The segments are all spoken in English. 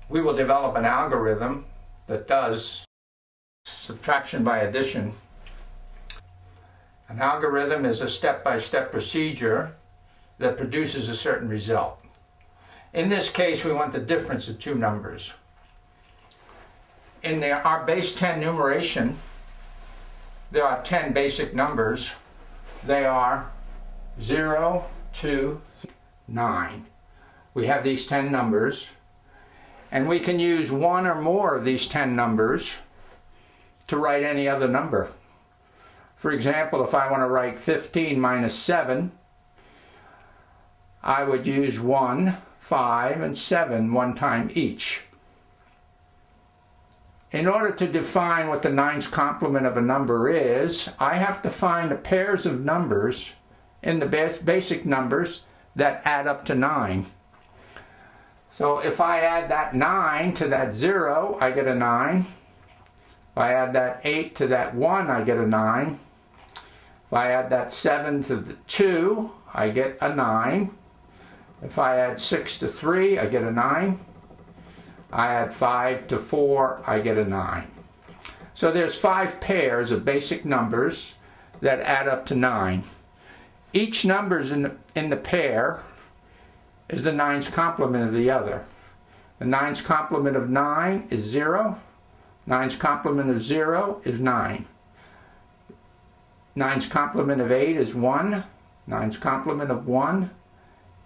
we will develop an algorithm that does subtraction by addition. An algorithm is a step-by-step procedure that produces a certain result. In this case, we want the difference of two numbers. In our base 10 numeration, there are 10 basic numbers. They are 0, 2, 9. We have these 10 numbers, and we can use one or more of these 10 numbers to write any other number. For example, if I want to write 15 minus 7, I would use 1, 5, and 7 one time each. In order to define what the 9's complement of a number is, I have to find the pairs of numbers in the basic numbers that add up to 9. So if I add that 9 to that 0, I get a 9. If I add that 8 to that 1, I get a 9. If I add that 7 to the 2, I get a 9. If I add 6 to 3, I get a 9. I add 5 to 4, I get a 9. So there's 5 pairs of basic numbers that add up to 9. Each number in the pair is the 9's complement of the other. The 9's complement of 9 is 0. 9's complement of 0 is 9. 9's complement of 8 is 1. 9's complement of 1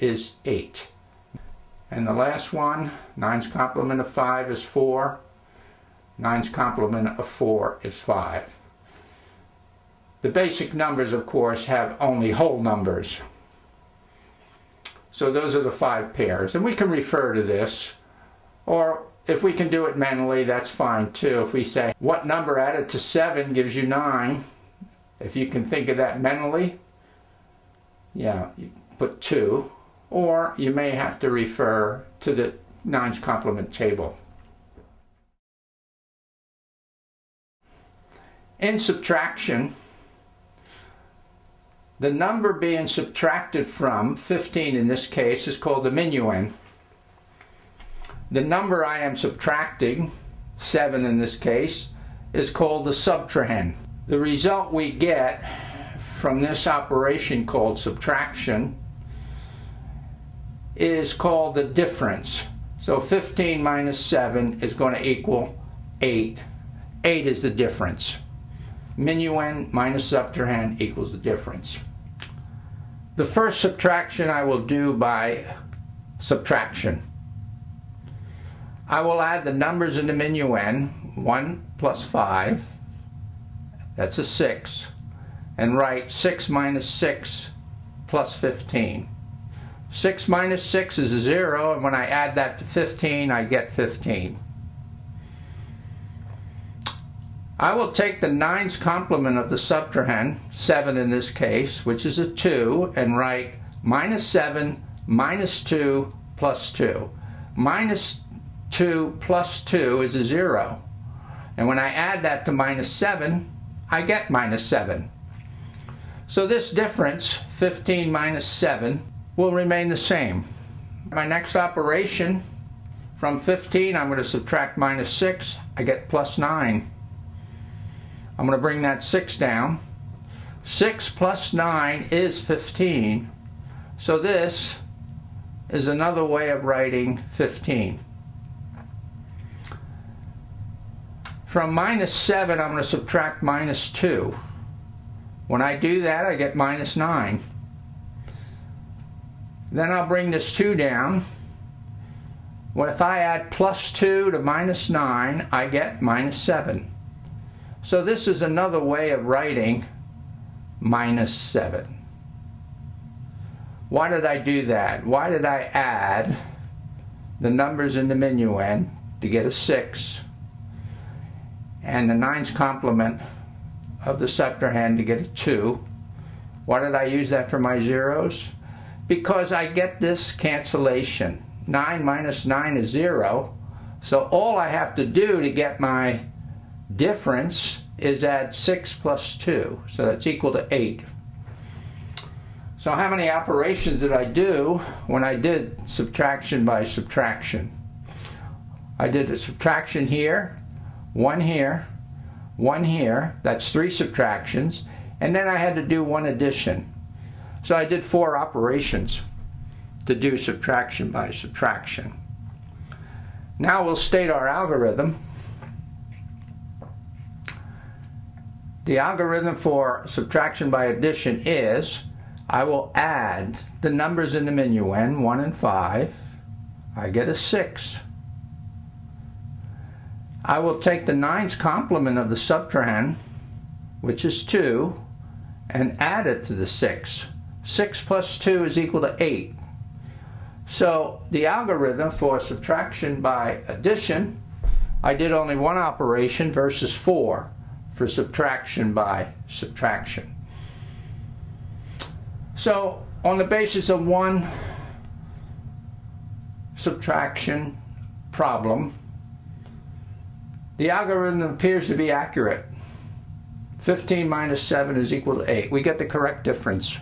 is 8. And the last one, 9's complement of 5 is 4. 9's complement of 4 is 5. The basic numbers, of course, have only whole numbers. So those are the 5 pairs. And we can refer to this, or if we can do it mentally, that's fine too. If we say, what number added to 7 gives you 9? If you can think of that mentally, yeah, you put 2. Or you may have to refer to the 9's complement table. In subtraction, the number being subtracted from, 15 in this case, is called the minuend. The number I am subtracting, 7 in this case, is called the subtrahend. The result we get from this operation called subtraction is called the difference. So 15 minus 7 is going to equal 8. 8 is the difference. Minuend minus subtrahend equals the difference. The first subtraction I will do by subtraction. I will add the numbers in the minuend, 1 plus 5, that's a 6, and write 6 minus 6 plus 15. 6 minus 6 is a 0, and when I add that to 15, I get 15. I will take the 9's complement of the subtrahend, 7 in this case, which is a 2, and write minus 7 minus 2 plus 2. Minus 2 plus 2 is a 0. And when I add that to minus 7, I get minus 7. So this difference, 15 minus 7, will remain the same. My next operation, from 15 I'm going to subtract minus 6, I get plus 9. I'm going to bring that 6 down. 6 plus 9 is 15. So this is another way of writing 15. From minus 7 I'm going to subtract minus 2. When I do that I get minus 9. Then I'll bring this 2 down. Well, if I add plus 2 to minus 9, I get minus 7. So this is another way of writing minus 7. Why did I do that? Why did I add the numbers in the minuend to get a 6 and the 9's complement of the subtrahend to get a 2? Why did I use that for my zeros? Because I get this cancellation. 9 minus 9 is 0. So all I have to do to get my difference is add 6 plus 2. So that's equal to 8. So how many operations did I do when I did subtraction by subtraction? I did a subtraction here, 1 here, 1 here. That's 3 subtractions. And then I had to do 1 addition. So I did 4 operations to do subtraction by subtraction. Now we'll state our algorithm. The algorithm for subtraction by addition is, I will add the numbers in the minuend, 1 and 5. I get a 6. I will take the 9's complement of the subtrahend, which is 2, and add it to the 6. 6 plus 2 is equal to 8. So the algorithm for subtraction by addition, I did only 1 operation versus 4 for subtraction by subtraction. So on the basis of 1 subtraction problem, the algorithm appears to be accurate. 15 minus 7 is equal to 8. We get the correct difference.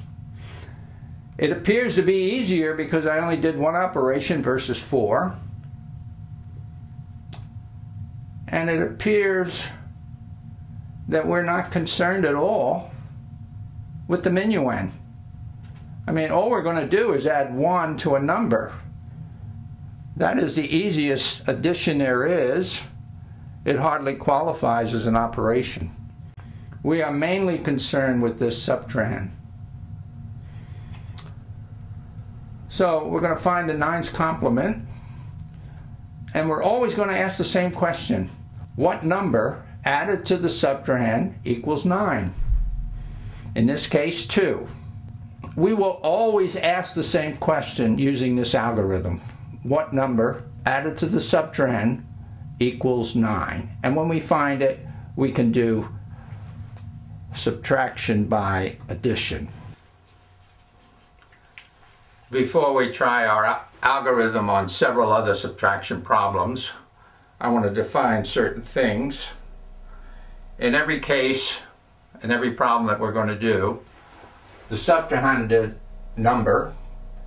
It appears to be easier because I only did 1 operation versus 4. And it appears that we're not concerned at all with the minuend. I mean, all we're going to do is add 1 to a number. That is the easiest addition there is. It hardly qualifies as an operation. We are mainly concerned with this subtrahend. So we're going to find the 9's complement, and we're always going to ask the same question. What number added to the subtrahend equals 9? In this case, 2. We will always ask the same question using this algorithm. What number added to the subtrahend equals 9? And when we find it, we can do subtraction by addition. Before we try our algorithm on several other subtraction problems, I want to define certain things. In every case, in every problem that we're going to do, the subtrahend number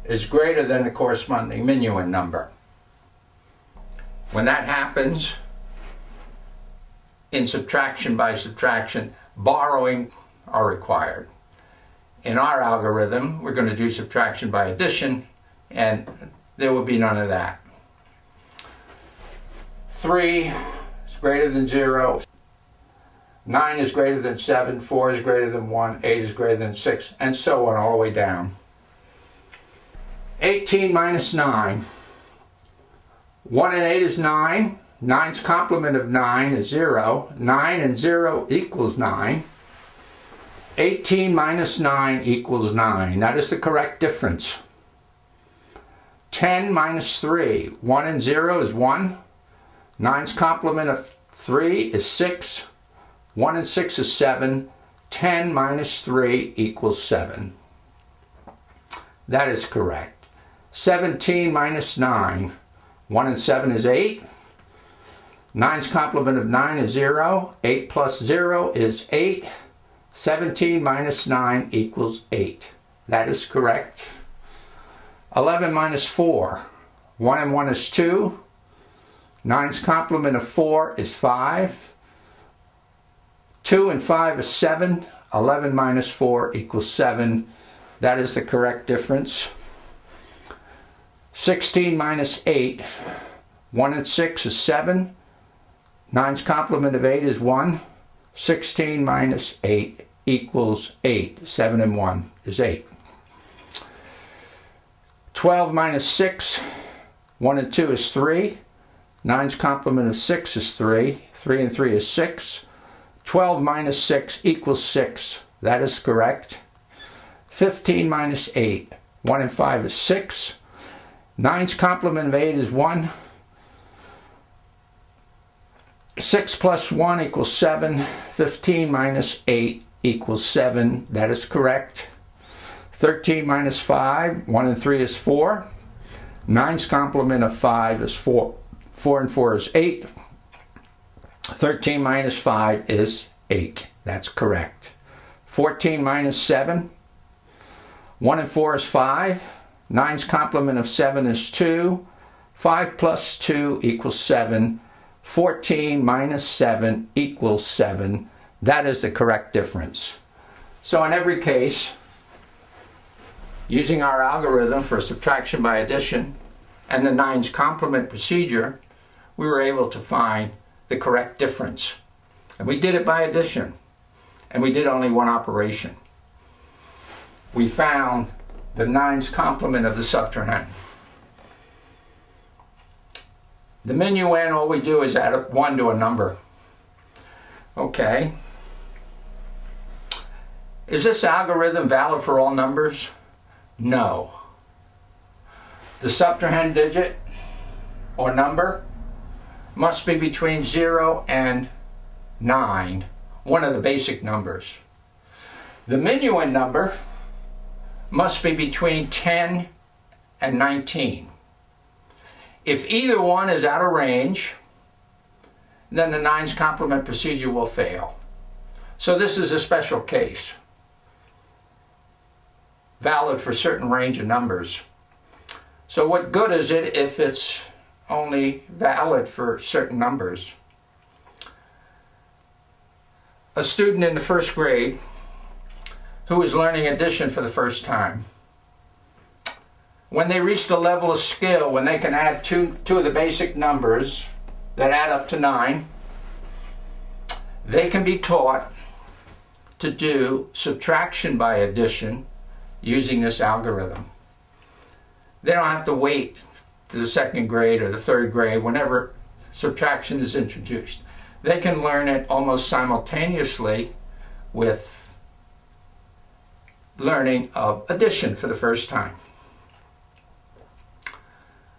is greater than the corresponding minuend number. When that happens, in subtraction by subtraction, borrowing are required. In our algorithm, we're going to do subtraction by addition, and there will be none of that. 3 is greater than 0. 9 is greater than 7, 4 is greater than 1, 8 is greater than 6, and so on all the way down. 18 minus 9. 1 and 8 is 9. 9's complement of 9 is 0. 9 and 0 equals 9. 18 minus 9 equals 9. That is the correct difference. 10 minus 3. 1 and 0 is 1. 9's complement of 3 is 6. 1 and 6 is 7. 10 minus 3 equals 7. That is correct. 17 minus 9. 1 and 7 is 8. 9's complement of 9 is 0. 8 plus 0 is 8. 17 minus 9 equals 8. That is correct. 11 minus 4. 1 and 1 is 2. 9's complement of 4 is 5. 2 and 5 is 7. 11 minus 4 equals 7. That is the correct difference. 16 minus 8. 1 and 6 is 7. 9's complement of 8 is 1. 16 minus 8 equals 8. 7 and 1 is 8. 12 minus 6. 1 and 2 is 3. 9's complement of 6 is 3. 3 and 3 is 6. 12 minus 6 equals 6. That is correct. 15 minus 8. 1 and 5 is 6. 9's complement of 8 is 1. 6 plus 1 equals 7. 15 minus 8 equals 7. That is correct. 13 minus 5. 1 and 3 is 4. 9's complement of 5 is 4. 4 and 4 is 8. 13 minus 5 is 8. That's correct. 14 minus 7. 1 and 4 is 5. 9's complement of 7 is 2. 5 plus 2 equals 7. 14 minus 7 equals 7. That is the correct difference. So in every case, using our algorithm for subtraction by addition and the 9's complement procedure, we were able to find the correct difference. And we did it by addition. And we did only one operation. We found the 9's complement of the subtrahend. The minuend, all we do is add up 1 to a number. Okay. Is this algorithm valid for all numbers? No. The subtrahend digit or number must be between 0 and 9, one of the basic numbers. The minuend number must be between 10 and 19. If either one is out of range, then the 9's complement procedure will fail. So this is a special case, valid for certain range of numbers. So what good is it if it's only valid for certain numbers? A student in the first grade who is learning addition for the first time, when they reach the level of skill when they can add two of the basic numbers that add up to 9, they can be taught to do subtraction by addition using this algorithm. They don't have to wait to the second grade or the third grade whenever subtraction is introduced. They can learn it almost simultaneously with learning of addition for the first time.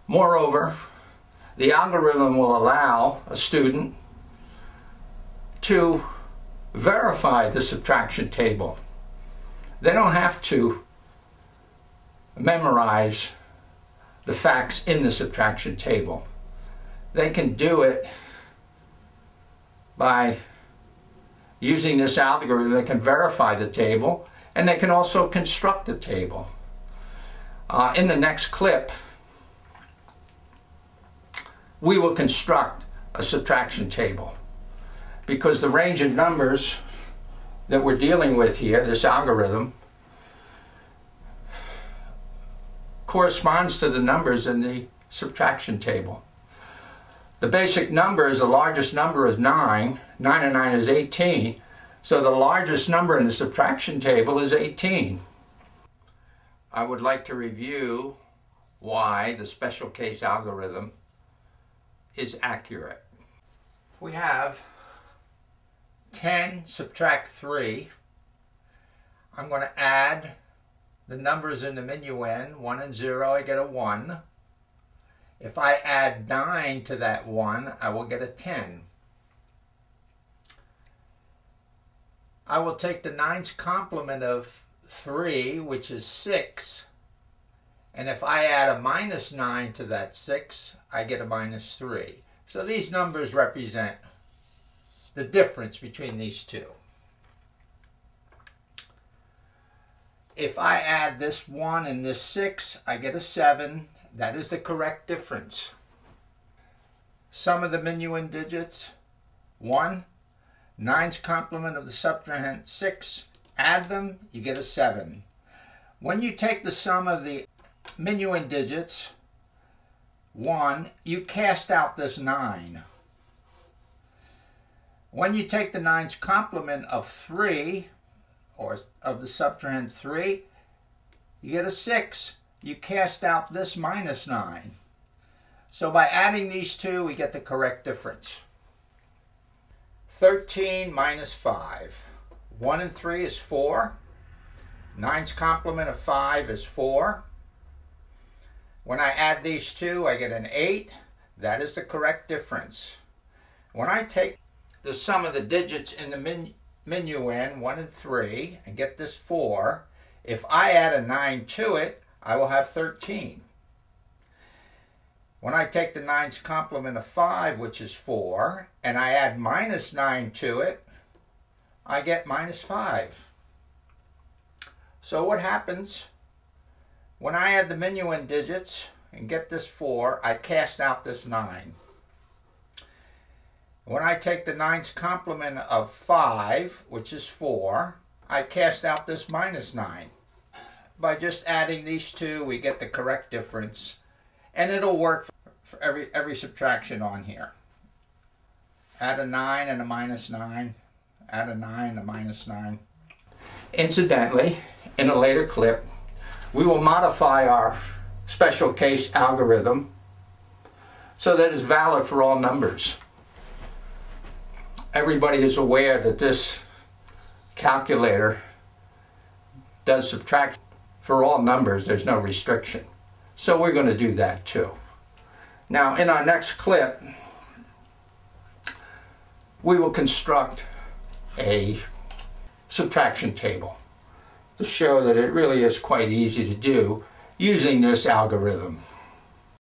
Moreover, the algorithm will allow a student to verify the subtraction table. They don't have to memorize the facts in the subtraction table. They can do it by using this algorithm. They can verify the table, and they can also construct the table. In the next clip, we will construct a subtraction table, because the range of numbers that we're dealing with here, this algorithm, corresponds to the numbers in the subtraction table. The basic numbers, the largest number is 9. 9 and 9 is 18. So the largest number in the subtraction table is 18. I would like to review why the special case algorithm is accurate. We have 10 subtract 3. I'm going to add the numbers in the minuend. 1 and 0, I get a 1. If I add 9 to that 1, I will get a 10. I will take the 9's complement of 3, which is 6, and if I add a minus 9 to that 6, I get a minus 3. So these numbers represent the difference between these two. If I add this 1 and this 6, I get a 7. That is the correct difference. Sum of the minuend digits, 1. 9's complement of the subtrahend, 6. Add them, you get a 7. When you take the sum of the minuend digits, 1, you cast out this 9. When you take the 9's complement of 3, or of the subtrahend 3, you get a 6. You cast out this minus 9. So by adding these two, we get the correct difference. 13 minus 5. 1 and 3 is 4. 9's complement of 5 is 4. When I add these two, I get an 8. That is the correct difference. When I take the sum of the digits in the minuend, 1 and 3, and get this 4, if I add a 9 to it, I will have 13. When I take the 9's complement of 5, which is 4, and I add minus 9 to it, I get minus 5. So what happens when I add the minuend digits and get this 4, I cast out this 9. When I take the 9's complement of 5, which is 4, I cast out this minus 9. By just adding these two, we get the correct difference, and it'll work for every subtraction on here. Add a 9 and a minus 9, add a 9 and a minus 9. Incidentally, in a later clip, we will modify our special case algorithm so that it's valid for all numbers. Everybody is aware that this calculator does subtraction for all numbers. There's no restriction. So we're going to do that too. Now in our next clip, we will construct a subtraction table to show that it really is quite easy to do using this algorithm.